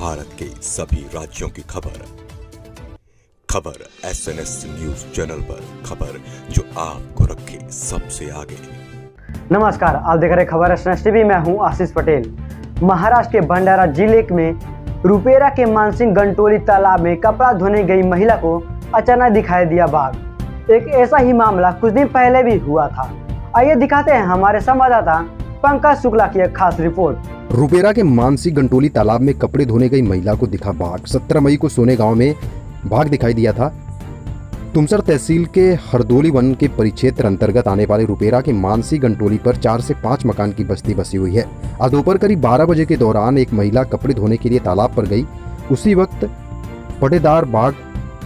भारत के सभी राज्यों की खबर SNS न्यूज चैनल पर, खबर जो आपको रखे सबसे आगे। नमस्कार, आप देख रहे खबर SNS टीवी। मैं हूं आशीष पटेल। महाराष्ट्र के भंडारा जिले में रुपेरा के मानसिंह गंटोली तालाब में कपड़ा धोने गई महिला को अचानक दिखाई दिया बाघ। एक ऐसा ही मामला कुछ दिन पहले भी हुआ था। आइए दिखाते हैं हमारे संवाददाता पंकज शुक्ला की एक खास रिपोर्ट। रुपेरा के मानसिंह गंटोली तालाब में कपड़े धोने गई महिला को दिखा बाघ। 17 मई को सोने गांव में बाघ दिखाई दिया था। तुमसर तहसील के हरदोली वन के परिक्षेत्र अंतर्गत आने वाले रुपेरा के मानसिंह गंटोली पर 4 से 5 मकान की बस्ती बसी हुई है। आज दोपहर करीब 12 बजे के दौरान एक महिला कपड़े धोने के लिए तालाब पर गई। उसी वक्त पटेदार बाघ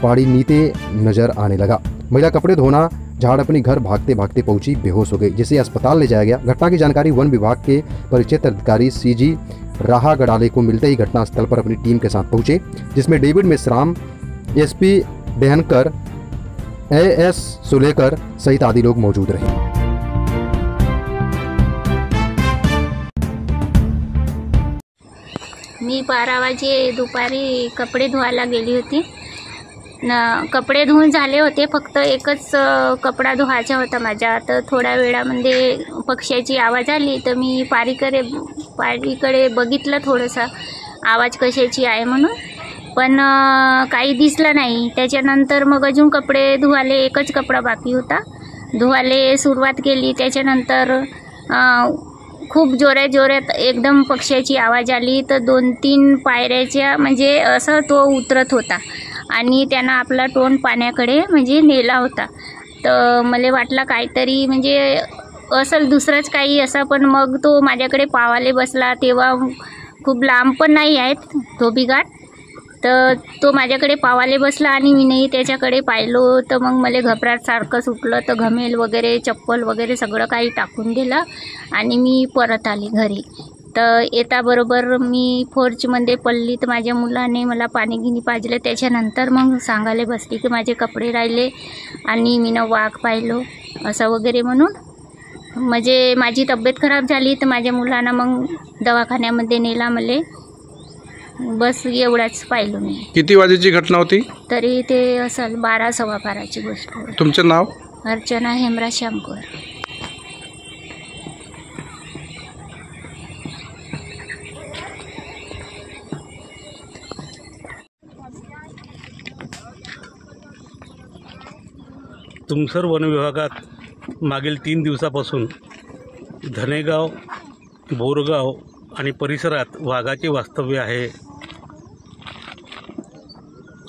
पहाड़ी नीचे नजर आने लगा। महिला कपड़े धोना झाड़ अपनी घर भागते भागते पहुंची, बेहोश हो गई, जिसे अस्पताल ले जाया गया। घटना की जानकारी वन विभाग के परिक्षेत्र अधिकारी CG राहा गडाले को मिलते ही घटनास्थल पर अपनी टीम के साथ पहुंचे, जिसमें David Meshram, SP Dehankar, AS Sulekar सहित आदि लोग मौजूद रहे। मी 12 वाजे दुपारी कपडे धुवायला गेली होती ना। कपडे धुवून झाले होते, फक्त एकच कपडा धुवायचा होता माझा। तर थोड्या वेळामध्ये पक्ष्याची आवाज आली, तर मी पारीकडे बघितलं थोडंसं आवाज कशाची आहे म्हणून, पण काही दिसलं नाही। त्याच्यानंतर मग अजून कपडे धुवाले, एकच कपडा बाकी होता, धुवाले सुरुवात केली। त्याच्यानंतर खूप जोरात एकदम पक्ष्याची आवाज आली, तर 2-3 पायऱ्याच्या म्हणजे असं तो उतरत होता आणि त्यानं आपला तोंड पाण्याकडे म्हणजे नेला होता। तर मला वाटलं काहीतरी म्हणजे असेल दुसरंच काही असं, पण मग तो माझ्याकडे पावाले बसला। तेव्हा खूप लांब पण नाही आहेत धोबीघाट, तर तो माझ्याकडे पावाले बसला आणि मीही त्याच्याकडे पाहिलो। तर मग मला घबराट सारखं सुटलं, तर घमेल वगैरे चप्पल वगैरे सगळं काही टाकून दिलं आणि मी परत आली घरी। तर येताबरोबर मी फोर्चमध्ये पडली, तर माझ्या मुलाने मला पाणी गिनी पाजलं। त्याच्यानंतर मग सांगायला बसली की माझे कपडे राहिले आणि मीनं वाघ पाहिलो असं वगैरे म्हणून। म्हणजे माझी तब्येत खराब झाली, तर माझ्या मुलांना मग दवाखान्यामध्ये नेला मला। बस एवढाच पाहिलो मी। किती वाजेची घटना होती? तरी ते असेल 12-12:15ची गोष्ट। तुमचं नाव? अर्चना हेमराज श्यामकर। तुमसर वन विभागात मागील 3 दिवसापासून धनेगाव, बोरगाव आणि परिसरात वाघाचे वास्तव्य आहे।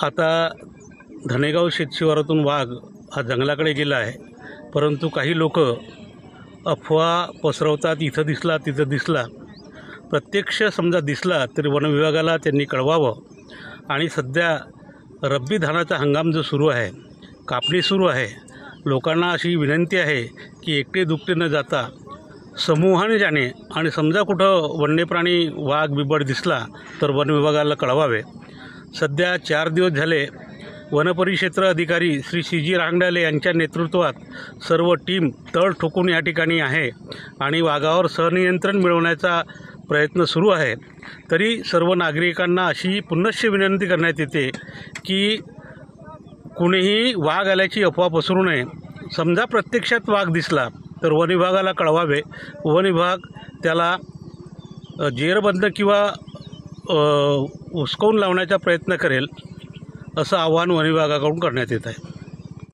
आता धनेगाव शेतशिवारातून वाघ हा जंगलाकडे गेला आहे, परंतु काही लोक अफवा पसरवतात, इथं दिसला तिथं दिसला। प्रत्यक्ष समजा दिसला तरी वन विभागाला त्यांनी कळवावं। आणि सध्या रब्बी धानाचा हंगाम जो सुरू आहे, कापणी सुरू आहे, लोकांना अशी विनंती आहे की एकटे दुकटे न जाता समूहाने जाणे आणि समजा कुठं वन्यप्राणी वाघ बिबट दिसला तर वन विभागाला कळवावे। सध्या 4 दिवस झाले वनपरिक्षेत्र अधिकारी श्री CG रांगडाले यांच्या नेतृत्वात सर्व टीम तळ ठोकून या ठिकाणी आहे आणि वाघावर सहनियंत्रण मिळवण्याचा प्रयत्न सुरू आहे। तरी सर्व नागरिकांना अशी पुनश्च विनंती करण्यात येते की कुणीही वाघ आल्याची अफवा पसरू नये। समजा प्रत्यक्षात वाघ दिसला तर वन विभागाला कळवावे। वन विभाग त्याला जेरबंद किंवा हुसकावून लावण्याचा प्रयत्न करेल, असं आवाहन वन विभागाकडून करण्यात येत आहे।